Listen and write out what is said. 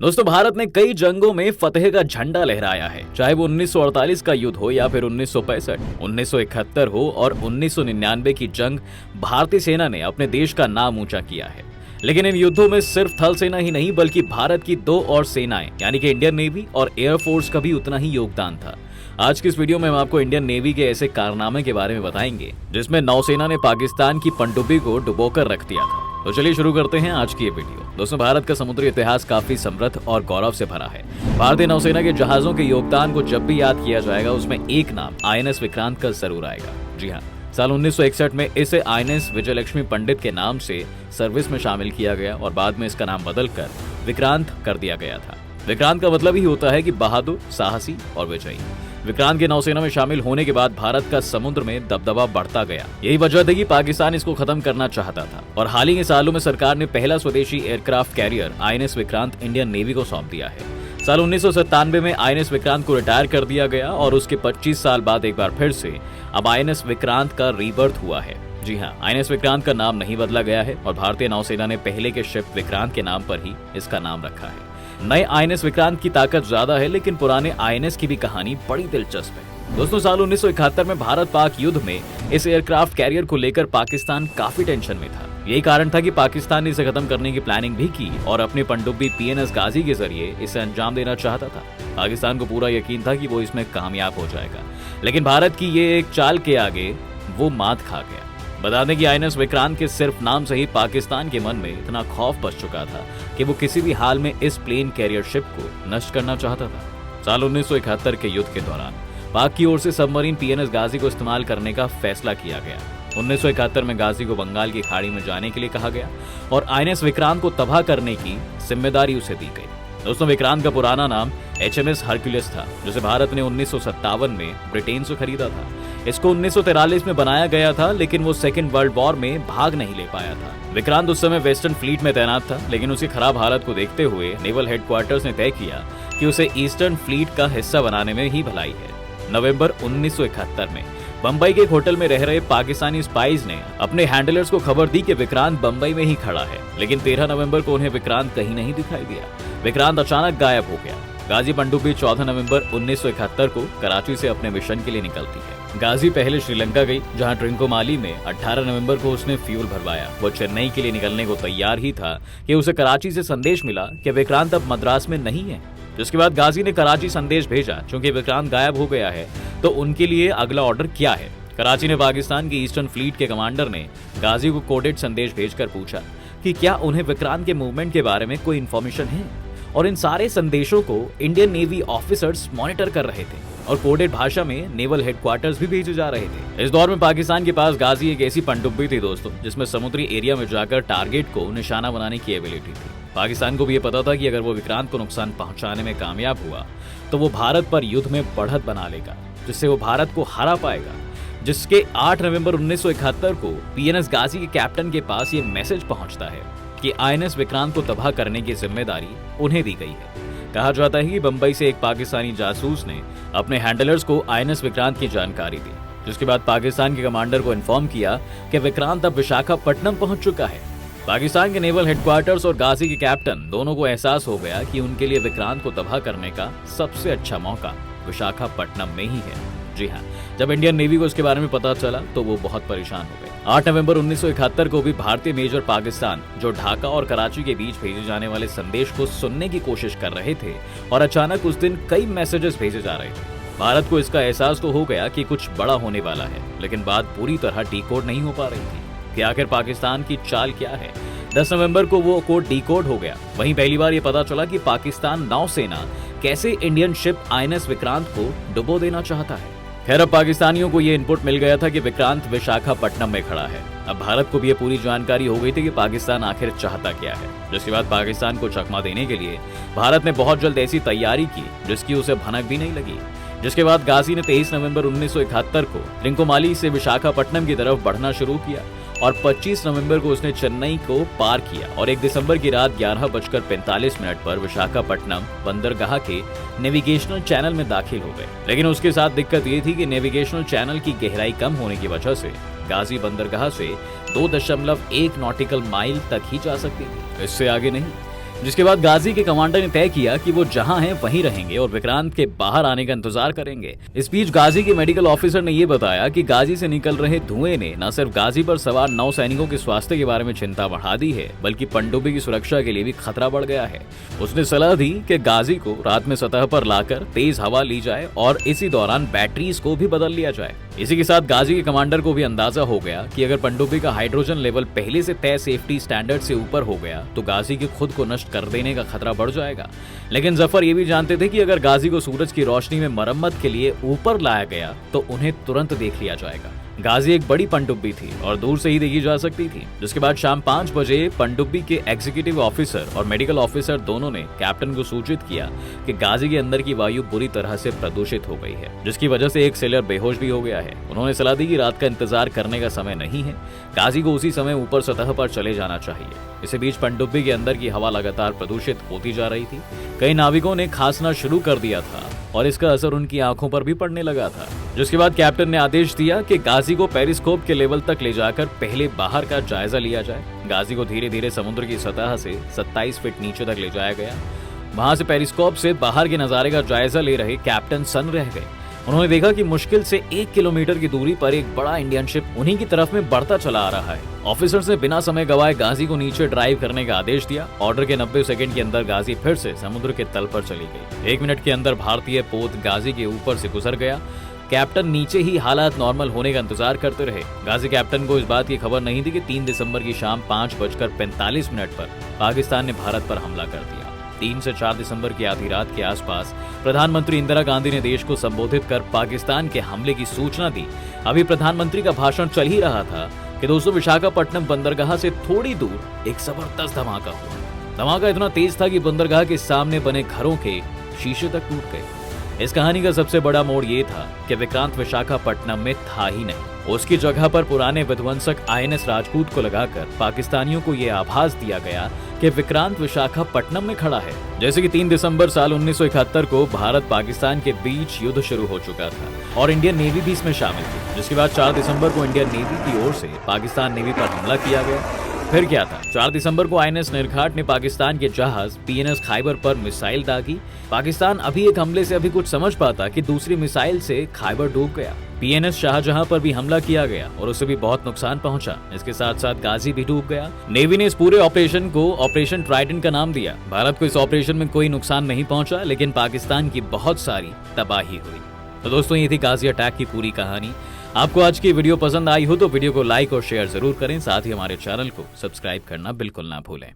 दोस्तों, भारत ने कई जंगों में फतेह का झंडा लहराया है, चाहे वो 1948 का युद्ध हो या फिर 1965, 1971 हो और 1999 की जंग। भारतीय सेना ने अपने देश का नाम ऊंचा किया है। लेकिन इन युद्धों में सिर्फ थल सेना ही नहीं बल्कि भारत की दो और सेनाएं यानी कि इंडियन नेवी और एयरफोर्स का भी उतना ही योगदान था। आज की इस वीडियो में हम आपको इंडियन नेवी के ऐसे कारनामे के बारे में बताएंगे जिसमें नौसेना ने पाकिस्तान की पनडुब्बी को डुबोकर रख दिया था। तो चलिए शुरू करते हैं आज की ये वीडियो। दोस्तों, भारत का समुद्री इतिहास काफी समृद्ध और गौरव से भरा है। भारतीय नौसेना के जहाजों के योगदान को जब भी याद किया जाएगा उसमें एक नाम INS विक्रांत का जरूर आएगा। जी हाँ, साल 1961 में इसे INS विजयलक्ष्मी पंडित के नाम से सर्विस में शामिल किया गया और बाद में इसका नाम बदलकर विक्रांत कर दिया गया था। विक्रांत का मतलब ही होता है कि बहादुर, साहसी और विजयी। विक्रांत के नौसेना में शामिल होने के बाद भारत का समुद्र में दबदबा बढ़ता गया। यही वजह थी कि पाकिस्तान इसको खत्म करना चाहता था और हाल ही के सालों में सरकार ने पहला स्वदेशी aircraft carrier INS Vikrant Indian navy को सौंप दिया है। साल 1997 में INS विक्रांत को रिटायर कर दिया गया और उसके 25 साल बाद एक बार फिर से अब INS विक्रांत का रीबर्थ हुआ है। जी हाँ, INS विक्रांत का नाम नहीं बदला गया है और भारतीय नौसेना ने पहले के शिप विक्रांत के नाम पर ही इसका नाम रखा है। नए INS विक्रांत की ताकत ज्यादा है लेकिन पुराने INS की भी कहानी बड़ी दिलचस्प है। दोस्तों, साल 1971 में भारत पाक युद्ध में इस एयरक्राफ्ट कैरियर को लेकर पाकिस्तान काफी टेंशन में था। यही कारण था कि पाकिस्तान ने इसे खत्म करने की प्लानिंग भी की और अपनी पनडुब्बी PNS गाजी के जरिए इसे अंजाम देना चाहता था। पाकिस्तान को पूरा यकीन था कि वो इसमें कामयाब हो जाएगा, लेकिन भारत की ये एक चाल के आगे वो मात खा गया। बता दें कि INS विक्रांत के सिर्फ नाम से ही पाकिस्तान के मन में इतना खौफ बस चुका था कि वो किसी भी हाल में इस प्लेन कैरियर शिप को नष्ट करना चाहता था। साल 1971 के युद्ध के दौरान पाक की ओर से सबमरीन PNS गाजी को इस्तेमाल करने का फैसला किया गया। 1971 में गाजी को बंगाल की खाड़ी में जाने के लिए कहा गया और INS विक्रांत को तबाह करने की जिम्मेदारी उसे दी गई। दोस्तों, विक्रांत का पुराना नाम HMS हरक्यूलिस था, जिसे भारत ने 1957 में ब्रिटेन से खरीदा था। इसको 1943 में बनाया गया था, लेकिन वो सेकेंड वर्ल्ड वॉर में भाग नहीं ले पाया था। विक्रांत उस समय वेस्टर्न फ्लीट में तैनात था, लेकिन उसकी खराब हालत को देखते हुए नेवल हेडक्वार्टर्स ने तय किया कि उसे ईस्टर्न फ्लीट का हिस्सा बनाने में ही भलाई है। नवंबर 1971 में बंबई के एक होटल में रह रहे पाकिस्तानी स्पाइज ने अपने हैंडलर्स को खबर दी कि विक्रांत बंबई में ही खड़ा है, लेकिन 13 नवंबर को उन्हें विक्रांत कहीं नहीं दिखाई दिया। विक्रांत अचानक गायब हो गया। गाजी पनडुब्बी 14 नवंबर 1971 को कराची से अपने मिशन के लिए निकलती है। गाजी पहले श्रीलंका गई, जहां ट्रिंकोमाली में 18 नवंबर को उसने फ्यूल भरवाया। वो चेन्नई के लिए निकलने को तैयार ही था कि उसे कराची से संदेश मिला कि विक्रांत अब मद्रास में नहीं है। जिसके बाद गाजी ने कराची संदेश भेजा। चूंकि विक्रांत गायब हो गया है तो उनके लिए अगला ऑर्डर क्या है। कराची ने पाकिस्तान की ईस्टर्न फ्लीट के कमांडर ने गाजी को कोडेड संदेश भेजकर पूछा कि क्या उन्हें विक्रांत के मूवमेंट के बारे में कोई इन्फॉर्मेशन है, और इन सारे संदेशों को इंडियन नेवी ऑफिसर्स मॉनिटर कर रहे थे और कोडेड भाषा में नेवल हेडक्वार्टर्स भी भेजे जा रहे थे। इस दौर में पाकिस्तान के पास गाजी एक ऐसी पनडुब्बी थी दोस्तों, जिसमें समुद्री एरिया में जाकर टारगेट को निशाना बनाने की एबिलिटी थी। पाकिस्तान को भी ये पता था कि अगर वो विक्रांत को नुकसान पहुंचाने में कामयाब हुआ तो वो भारत पर युद्ध में बढ़त बना लेगा, जिससे वो भारत को हरा पाएगा। जिसके 8 नवंबर 1971 को PNS गाजी के कैप्टन के पास ये मैसेज पहुंचता है कि INS विक्रांत को तबाह करने की जिम्मेदारी उन्हें दी गई है। कहा जाता है कि बंबई से एक पाकिस्तानी जासूस ने अपने हैंडलर्स को INS विक्रांत की जानकारी दी, जिसके बाद पाकिस्तान के कमांडर को इन्फॉर्म किया कि विक्रांत अब विशाखापट्टनम पहुंच चुका है। पाकिस्तान के नेवल हेडक्वार्टर्स और गाजी के कैप्टन दोनों को एहसास हो गया कि उनके लिए विक्रांत को तबाह करने का सबसे अच्छा मौका विशाखापट्टनम में ही है। जी हाँ, जब इंडियन नेवी को इसके बारे में पता चला तो वो बहुत परेशान हो गए। 8 नवंबर 1971 को भी भारतीय मेजर पाकिस्तान, जो ढाका और कराची के बीच भेजे जाने वाले संदेश को सुनने की कोशिश कर रहे थे, और अचानक उस दिन कई मैसेजेस भेजे जा रहे थे। भारत को इसका एहसास तो हो गया कि कुछ बड़ा होने वाला है, लेकिन बात पूरी तरह डीकोड नहीं हो पा रही थी कि आखिर पाकिस्तान की चाल क्या है। 10 नवंबर को वो कोड डीकोड हो गया। वहीं पहली बार ये पता चला कि पाकिस्तान नौसेना कैसे इंडियन शिप INS विक्रांत को डुबो देना चाहता है। खैर, अब पाकिस्तानियों को ये इनपुट मिल गया था कि विक्रांत विशाखापट्टनम में खड़ा है। अब भारत को भी ये पूरी जानकारी हो गई थी कि पाकिस्तान आखिर चाहता क्या है। जिसके बाद पाकिस्तान को चकमा देने के लिए भारत ने बहुत जल्द ऐसी तैयारी की जिसकी उसे भनक भी नहीं लगी। जिसके बाद गाजी ने 23 नवंबर 1971 को ट्रिंकोमाली से विशाखापट्टनम की तरफ बढ़ना शुरू किया और 25 नवंबर को उसने चेन्नई को पार किया और 1 दिसंबर की रात 11:45 पर विशाखापट्टनम बंदरगाह के नेविगेशनल चैनल में दाखिल हो गए। लेकिन उसके साथ दिक्कत ये थी कि नेविगेशनल चैनल की गहराई कम होने की वजह से गाजी बंदरगाह से 2.1 नॉटिकल माइल तक ही जा सकती थी, इससे आगे नहीं। जिसके बाद गाजी के कमांडर ने तय किया कि वो जहां हैं वहीं रहेंगे और विक्रांत के बाहर आने का इंतजार करेंगे। इस बीच गाजी के मेडिकल ऑफिसर ने ये बताया कि गाजी से निकल रहे धुएं ने न सिर्फ गाजी पर सवार 9 सैनिकों के स्वास्थ्य के बारे में चिंता बढ़ा दी है, बल्कि पनडुब्बी की सुरक्षा के लिए भी खतरा बढ़ गया है। उसने सलाह दी कि गाजी को रात में सतह पर लाकर तेज हवा ली जाए और इसी दौरान बैटरीज को भी बदल लिया जाए। इसी के साथ गाजी के कमांडर को भी अंदाजा हो गया कि अगर पनडुब्बी का हाइड्रोजन लेवल पहले से तय सेफ्टी स्टैंडर्ड से ऊपर हो गया तो गाजी के खुद को नष्ट कर देने का खतरा बढ़ जाएगा। लेकिन जफर ये भी जानते थे कि अगर गाजी को सूरज की रोशनी में मरम्मत के लिए ऊपर लाया गया तो उन्हें तुरंत देख लिया जाएगा। गाजी एक बड़ी पनडुब्बी थी और दूर से ही देखी जा सकती थी। जिसके बाद शाम 5 बजे पनडुब्बी के एग्जीक्यूटिव ऑफिसर और मेडिकल ऑफिसर दोनों ने कैप्टन को सूचित किया कि गाजी के अंदर की वायु बुरी तरह से प्रदूषित हो गई है, जिसकी वजह से एक सेलर बेहोश भी हो गया है। उन्होंने सलाह दी कि रात का इंतजार करने का समय नहीं है, गाजी को उसी समय ऊपर सतह पर चले जाना चाहिए। इसी बीच पनडुब्बी के अंदर की हवा लगातार प्रदूषित होती जा रही थी। कई नाविकों ने खांसना शुरू कर दिया था और इसका असर उनकी आंखों पर भी पड़ने लगा था। जिसके बाद कैप्टन ने आदेश दिया कि गाजी को पेरिस्कोप के लेवल तक ले जाकर पहले बाहर का जायजा लिया जाए। गाजी को धीरे धीरे समुद्र की सतह से 27 फीट नीचे तक ले जाया गया। वहां से पेरिस्कोप से बाहर के नजारे का जायजा ले रहे कैप्टन सन्न रह गए। उन्होंने देखा कि मुश्किल से 1 किलोमीटर की दूरी पर एक बड़ा इंडियन शिप उन्हीं की तरफ में बढ़ता चला आ रहा है। ऑफिसर्स ने बिना समय गवाए गाजी को नीचे ड्राइव करने का आदेश दिया। ऑर्डर के 90 सेकंड के अंदर गाजी फिर से समुद्र के तल पर चली गई। 1 मिनट के अंदर भारतीय पोत गाजी के ऊपर से गुजर गया। कैप्टन नीचे ही हालात नॉर्मल होने का इंतजार करते रहे। गाजी कैप्टन को इस बात की खबर नहीं थी कि 3 दिसंबर की शाम 5:45 पर पाकिस्तान ने भारत पर हमला कर दिया। 3 से 4 दिसंबर की आधी रात के आसपास प्रधानमंत्री इंदिरा गांधी ने देश को संबोधित कर पाकिस्तान के हमले की सूचना दी। अभी प्रधानमंत्री का भाषण चल ही रहा था कि दोस्तों विशाखापट्टनम बंदरगाह से थोड़ी दूर एक जबरदस्त धमाका हुआ। धमाका इतना तेज था कि बंदरगाह के सामने बने घरों के शीशे तक टूट गए। इस कहानी का सबसे बड़ा मोड़ ये था कि विक्रांत विशाखापट्टनम में था ही नहीं। उसकी जगह पर पुराने विध्वंसक INS राजपूत को लगाकर पाकिस्तानियों को यह आभास दिया गया कि विक्रांत विशाखापट्टनम में खड़ा है। जैसे कि 3 दिसंबर साल 1971 को भारत पाकिस्तान के बीच युद्ध शुरू हो चुका था और इंडियन नेवी भी इसमें शामिल थी। जिसके बाद 4 दिसंबर को इंडियन नेवी की ओर से पाकिस्तान नेवी पर हमला किया गया। फिर क्या था, 4 दिसंबर को INS निर्घाट ने पाकिस्तान के जहाज PNS खैबर पर मिसाइल दागी। पाकिस्तान अभी एक हमले से अभी कुछ समझ पाता कि दूसरी मिसाइल से खैबर डूब गया। PNS शाहजहां पर भी हमला किया गया और उसे भी बहुत नुकसान पहुंचा। इसके साथ साथ गाजी भी डूब गया। नेवी ने इस पूरे ऑपरेशन को ऑपरेशन ट्राइडेंट का नाम दिया। भारत को इस ऑपरेशन में कोई नुकसान नहीं पहुंचा, लेकिन पाकिस्तान की बहुत सारी तबाही हुई। तो दोस्तों ये थी गाजी अटैक की पूरी कहानी। आपको आज की वीडियो पसंद आई हो तो वीडियो को लाइक और शेयर जरूर करें। साथ ही हमारे चैनल को सब्सक्राइब करना बिल्कुल ना भूलें।